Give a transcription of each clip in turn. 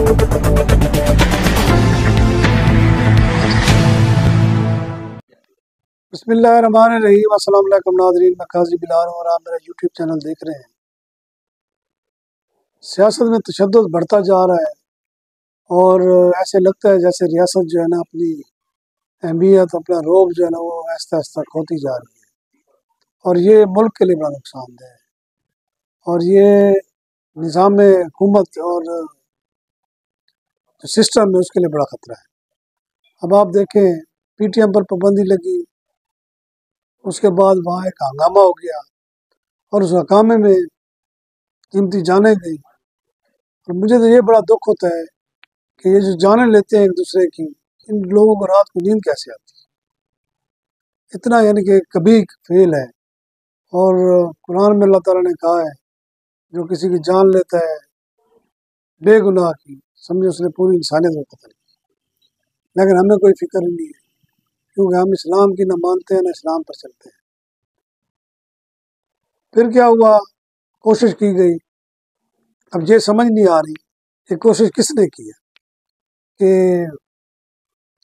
بسم اللہ الرحمن الرحیم۔ السلام علیکم ناظرین، میں قاضی بلال ہوں اور آپ میرا یوٹیوب چینل دیکھ رہے ہیں۔ سیاست میں تشدد بڑھتا جا رہا ہے اور ایسے لگتا ہے جیسے ریاست جو ہے نا اپنی اہمیت، اپنا روب جو ہے نا وہ آہستہ آہستہ کھوتی جا رہی ہے، اور یہ ملک کے لیے بڑا نقصان دہ ہے، اور یہ نظام حکومت اور جو سسٹم ہے اس کے لیے بڑا خطرہ ہے۔ اب آپ دیکھیں، پی ٹی ایم پر پابندی لگی، اس کے بعد وہاں ایک ہنگامہ ہو گیا اور اس ہنگامے میں قیمتی جانیں گئی، اور مجھے تو یہ بڑا دکھ ہوتا ہے کہ یہ جو جانیں لیتے ہیں ایک دوسرے کی، ان لوگوں کو رات کو نیند کیسے آتی ہے؟ اتنا یعنی کہ کبھی فیل ہے۔ اور قرآن میں اللہ تعالیٰ نے کہا ہے جو کسی کی جان لیتا ہے بے گناہ کی، سمجھے اس نے پوری انسانیت کو قتل کیا، لیکن ہمیں کوئی فکر نہیں ہے کیونکہ ہم اسلام کی نہ مانتے ہیں نہ اسلام پر چلتے ہیں۔ پھر کیا ہوا؟ کوشش کی گئی، اب یہ سمجھ نہیں آ رہی کہ کوشش کس نے کی ہے کہ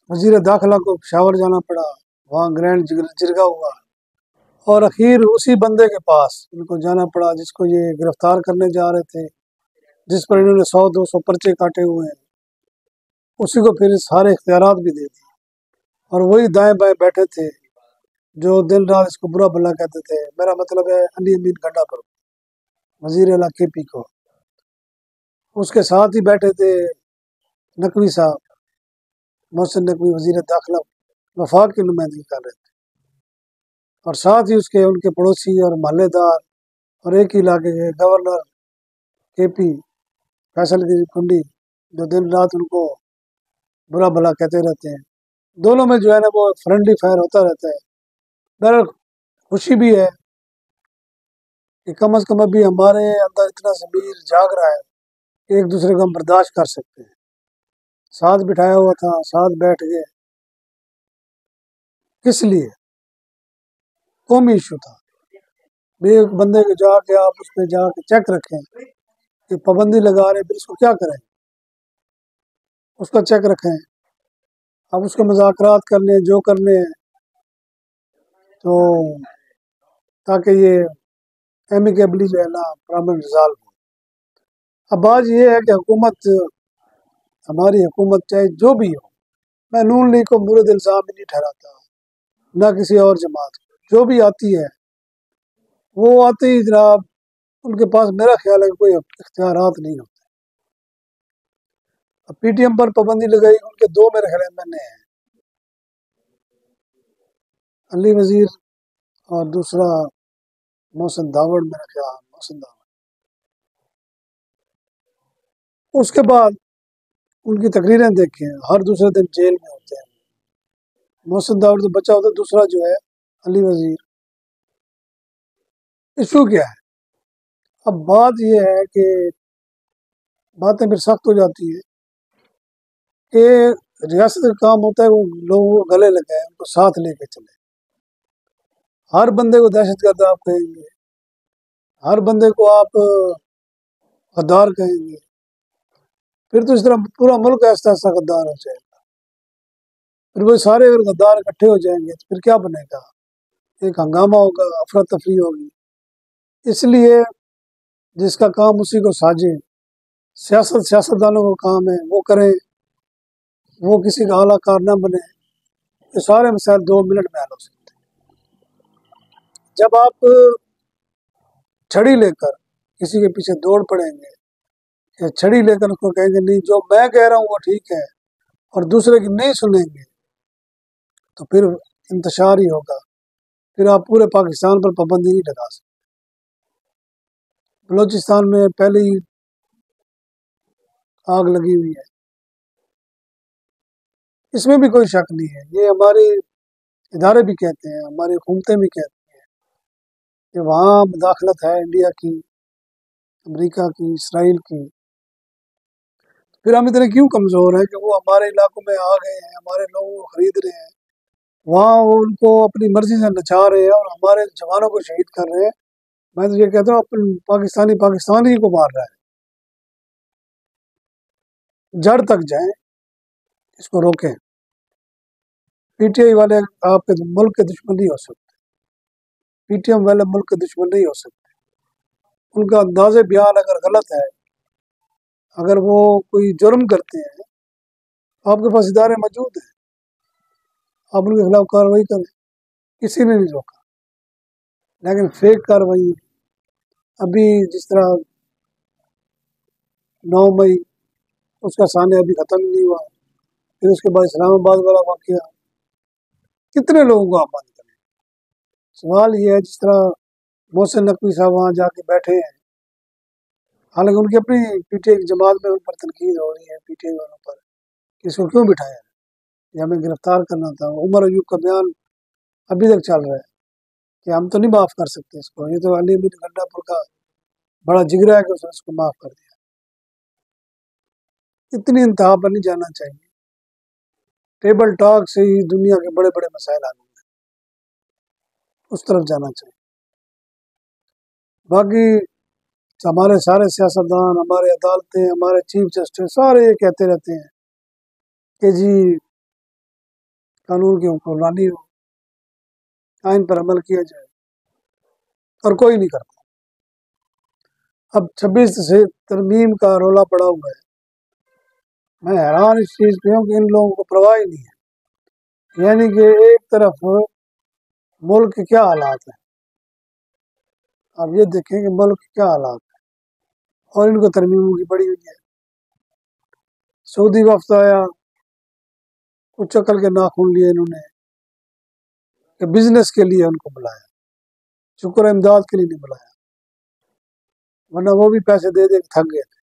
وزیر داخلہ کو پشاور جانا پڑا، وہاں گرینڈ جرگا ہوا، اور اخیر اسی بندے کے پاس ان کو جانا پڑا جس کو یہ گرفتار کرنے جا رہے تھے، جس پر انہوں نے 100-200 پرچے کاٹے ہوئے ہیں، اسی کو پھر سارے اختیارات بھی دے دیے، اور وہی دائیں بائیں بیٹھے تھے جو دن رات اس کو برا بھلا کہتے تھے۔ میرا مطلب ہے علی امین گنڈا پر، وزیر اعلیٰ کے پی کو، اس کے ساتھ ہی بیٹھے تھے نقوی صاحب، محسن نقوی، وزیر داخلہ، وفاق کی نمائندگی کر رہے تھے، اور ساتھ ہی اس کے ان کے پڑوسی اور محلے دار اور ایک ہی علاقے کے گورنر کے پی فیصل کی کنڈی، جو دن رات ان کو برا بھلا کہتے رہتے ہیں۔ دونوں میں جو ہے نا وہ فرینڈلی فائر ہوتا رہتا ہے۔ بہرحال خوشی بھی ہے کہ کم از کم ابھی ہمارے اندر اتنا ضمیر جاگ رہا ہے کہ ایک دوسرے کو ہم برداشت کر سکتے ہیں۔ ساتھ بٹھایا ہوا تھا، ساتھ بیٹھ گئے، کس لیے؟ قومی ایشو تھا۔ ایک بندے کو جا کے آپ اس پہ جا کے چیک رکھیں کہ پابندی لگا رہے، پھر اس کو کیا کریں، اس کا چیک رکھیں، آپ اس کے مذاکرات کر لیں جو کرنے ہیں، تو تاکہ یہ ایمیکیبلی جو ہے نا پرابلم ریزالو ہو۔ اب بات یہ ہے کہ حکومت، ہماری حکومت چاہے جو بھی ہو، میں نون لیگ کو مورد الزام بھی نہیں ٹھہراتا، نہ کسی اور جماعت کو، جو بھی آتی ہے وہ آتے ہی جناب ان کے پاس میرا خیال ہے کہ کوئی اختیارات نہیں ہوتے۔ اب پی ٹی ایم پر پابندی لگائی، ان کے دو میرے خیال میں نے ہیں، علی وزیر اور دوسرا محسن داوڑ، میرا خیال محسن داوڑ۔ اس کے بعد ان کی تقریریں دیکھیں، ہر دوسرے دن جیل میں ہوتے ہیں۔ محسن داوڑ تو بچہ ہوتا ہے، دوسرا جو ہے علی وزیر۔ ایشو کیا ہے؟ اب بات یہ ہے کہ باتیں پھر سخت ہو جاتی ہیں کہ ریاست کا کام ہوتا ہے وہ لوگوں کو گلے لگائے، ان کو ساتھ لے کے چلے۔ ہر بندے کو دہشت گرد آپ کہیں گے، ہر بندے کو آپ غدار کہیں گے، پھر تو اس طرح پورا ملک ایسا ایسا غدار ہو جائے گا۔ پھر وہ سارے اگر غدار اکٹھے ہو جائیں گے تو پھر کیا بنے گا؟ ایک ہنگامہ ہوگا، افراتفری ہوگی۔ اس لیے جس کا کام اسی کو ساجے، سیاستدانوں کا کام ہے وہ کریں، وہ کسی کا اعلیٰ کار نہ بنے۔ یہ سارے مسائل 2 منٹ میں حل ہو سکتے ہیں۔ جب آپ چھڑی لے کر کسی کے پیچھے دوڑ پڑیں گے، یا چھڑی لے کر اس کو کہیں گے نہیں جو میں کہہ رہا ہوں وہ ٹھیک ہے، اور دوسرے کی نہیں سنیں گے، تو پھر انتشار ہی ہوگا، پھر آپ پورے پاکستان پر پابندی نہیں لگا سکتے۔ بلوچستان میں پہلے ہی آگ لگی ہوئی ہے، اس میں بھی کوئی شک نہیں ہے۔ یہ ہمارے ادارے بھی کہتے ہیں، ہماری حکومتیں بھی کہتی ہیں کہ وہاں مداخلت ہے انڈیا کی، امریکہ کی، اسرائیل کی۔ پھر ہم اتنے کیوں کمزور ہیں کہ وہ ہمارے علاقوں میں آ گئے ہیں، ہمارے لوگوں کو خرید رہے ہیں، وہاں وہ ان کو اپنی مرضی سے نچا رہے ہیں اور ہمارے جوانوں کو شہید کر رہے ہیں۔ میں تو یہ کہتا ہوں پاکستانی کو مار رہا ہے۔ جڑ تک جائیں، اس کو روکیں۔ پی ٹی آئی والے آپ کے ملک کے دشمن نہیں ہو سکتے، پی ٹی ایم والے ملک کے دشمن نہیں ہو سکتے۔ ان کا انداز بیان اگر غلط ہے، اگر وہ کوئی جرم کرتے ہیں، آپ کے پاس ادارے موجود ہیں، آپ ان کے خلاف کارروائی کریں، کسی نے نہیں روکا۔ لیکن فیک کارروائی، ابھی جس طرح 9 مئی اس کا سانحہ ابھی ختم نہیں ہوا، پھر اس کے بعد اسلام آباد والا واقعہ، کتنے لوگوں کو آپ بند کریں؟ سوال یہ ہے جس طرح محسن نقوی صاحب وہاں جا کے بیٹھے ہیں، حالانکہ ان کی اپنی پی ٹی آئی کی جماعت میں ان پر تنقید ہو رہی ہے، پی ٹی آئی والوں پر، کہ اس کو کیوں بٹھایا، یہ ہمیں گرفتار کرنا تھا۔ عمر ایوب کا بیان ابھی تک چل رہا ہے کہ ہم تو نہیں معاف کر سکتے اس کو، یہ تو علی بن گنڈا پور کا بڑا جگرا ہے کہ اس نے اس کو معاف کر دیا۔ اتنی انتہا پر نہیں جانا چاہیے، ٹیبل ٹاک سے ہی دنیا کے بڑے بڑے مسائل حل ہوں گے، اس طرف جانا چاہیے۔ باقی ہمارے سارے سیاستدان، ہمارے عدالتیں، ہمارے چیف جسٹس سارے یہ کہتے رہتے ہیں کہ جی قانون کی حکمرانی ہو، آئین پر عمل کیا جائے، اور کوئی نہیں کرتا۔ اب 26 سے ترمیم کا رولا پڑا ہوا ہے، میں حیران اس چیز پہ ہوں کہ ان لوگوں کو پرواہ ہی نہیں ہے۔ یعنی کہ ایک طرف ملک کے کیا حالات ہیں، آپ یہ دیکھیں کہ ملک کے کیا حالات ہیں، اور ان کو ترمیموں کی پڑی ہوئی ہے۔ سعودی وفد آیا، کچھ عقل کے ناخن لیے انہوں نے کہ بزنس کے لیے ان کو بلایا، شکر امداد کے لیے نہیں بلایا، ورنہ وہ بھی پیسے دے دے کے تھک گئے تھے۔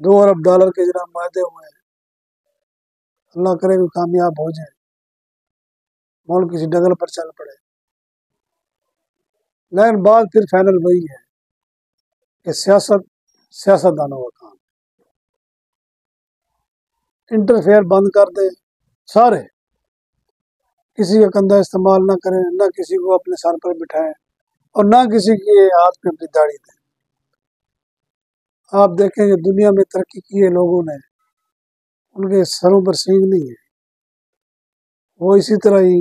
$2 ارب کے جناب معاہدے ہوئے ہیں، اللہ کرے کہ کامیاب ہو جائیں، ملک کسی ڈگر پر چل پڑے۔ لیکن بات پھر فائنل وہی ہے کہ سیاست دانوں کا کام، انٹرفیئر بند کر دیں سارے، کسی کا کندھا استعمال نہ کریں، نہ کسی کو اپنے سر پر بٹھائیں، اور نہ کسی کے ہاتھ پہ اپنی داڑھی دیں۔ آپ دیکھیں کہ دنیا میں ترقی کی ہے لوگوں نے، ان کے سروں پر سینگ نہیں ہے، وہ اسی طرح ہی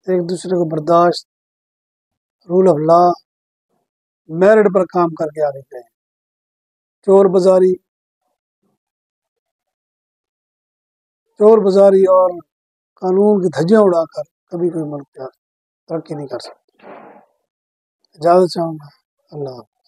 ایک دوسرے کو برداشت، رول آف لا، میرٹ پر کام کر کے آگے گئے۔ چور بازاری اور قانون کی دھجیاں اڑا کر کبھی کوئی ملک ترقی نہیں کر سکتا۔ اجازت چاہوں گا، اللہ حافظ۔